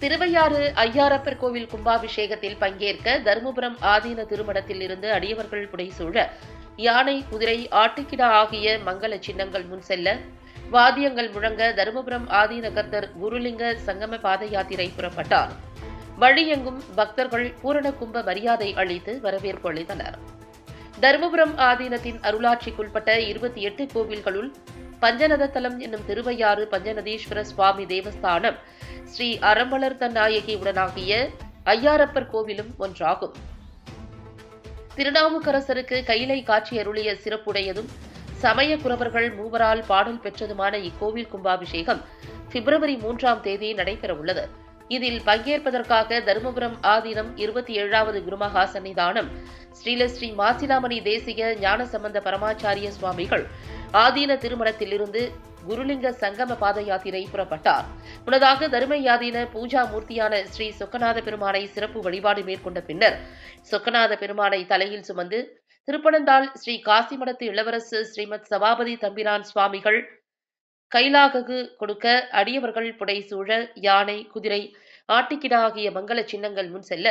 திருவையாறு ஐயாரப்பர் கோவில் கும்பாபிஷேகத்தில் பங்கேற்க தருமபுரம் ஆதீன திருமணத்தில் இருந்து அடியவர்கள் புடைசூழ யானை, குதிரை, ஆட்டுக்கிடா ஆகிய மங்கள சின்னங்கள் முன் செல்ல வாத்தியங்கள் முழங்க தருமபுரம் ஆதீன கர்த்தர் குருலிங்க சங்கம பாத யாத்திரை புறப்பட்டார். வழியெங்கும் பக்தர்கள் பூரண கும்ப மரியாதை அளித்து வரவேற்பு அளித்தனர். தருமபுரம் ஆதீனத்தின் அருளாட்சிக்குட்பட்ட 28 கோவில்களுள் பஞ்சநதத்தலம் என்னும் திருவையாறு பஞ்சநதீஸ்வர சுவாமி தேவஸ்தானம் ஸ்ரீ அறம்பலர் தன்னாயகி உடனாகிய ஐயாரப்பர் கோவிலும் ஒன்றாகும். திருநாவுக்கரசருக்கு கைலை காட்சி அருளிய சிறப்புடையதும் சமய குரவர்கள் மூவரால் பாடல் பெற்றதுமான இக்கோவில் கும்பாபிஷேகம் பிப்ரவரி 3ஆம் தேதி நடைபெறவுள்ளது. இதில் பங்கேற்பதற்காக தருமபுரம் ஆதீனம் 27வது குருமகா சன்னிதானம் ஸ்ரீலஸ்ரீ மாசிலாமணி தேசிய ஞானசம்பந்த பரமாச்சாரிய சுவாமிகள் ஆதீன திருமணத்திலிருந்து குருலிங்க சங்கம பாத யாத்திரை புறப்பட்டார். முன்னதாக தருமையாதீன பூஜா மூர்த்தியான ஸ்ரீ சொக்கநாத பெருமானை சிறப்பு வழிபாடு மேற்கொண்ட பின்னர் சொக்கநாத பெருமானை தலையில் சுமந்து திருப்பனந்தாள் ஸ்ரீ காசிமடத்து இளவரசு ஸ்ரீமத் சபாபதி தம்பிரான் சுவாமிகள் கைலாககு கொடுக்க அடியவர்கள் புடைசூழ யானை, குதிரை, ஆட்டுக்கிடா ஆகிய மங்கள சின்னங்கள் முன் செல்ல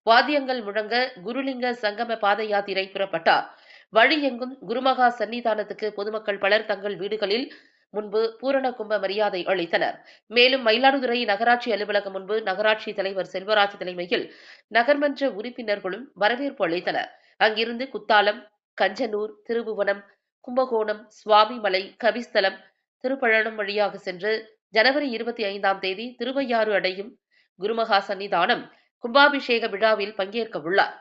வாத்தியங்கள் முழங்க குருலிங்க சங்கம பாத யாத்திரை புறப்பட்டார். வழியெங்கும் குருமகா சன்னிதானத்துக்கு பொதுமக்கள் பலர் தங்கள் வீடுகளில் முன்பு பூரண கும்ப மரியாதை அளித்தனர். மேலும் மயிலாடுதுறை நகராட்சி அலுவலகம் முன்பு நகராட்சி தலைவர் செல்வராஜ் தலைமையில் நகர்மன்ற உறுப்பினர்களும் வரவேற்பு அளித்தனர். அங்கிருந்து குத்தாலம், கஞ்சனூர், திருபுவனம், கும்பகோணம், சுவாமிமலை, கபிஸ்தலம், திருப்பழனம் வழியாக சென்று ஜனவரி 25ஆம் தேதி திருவையாறு அடையும் குருமகா சன்னிதானம் கும்பாபிஷேக விழாவில் பங்கேற்க உள்ளார்.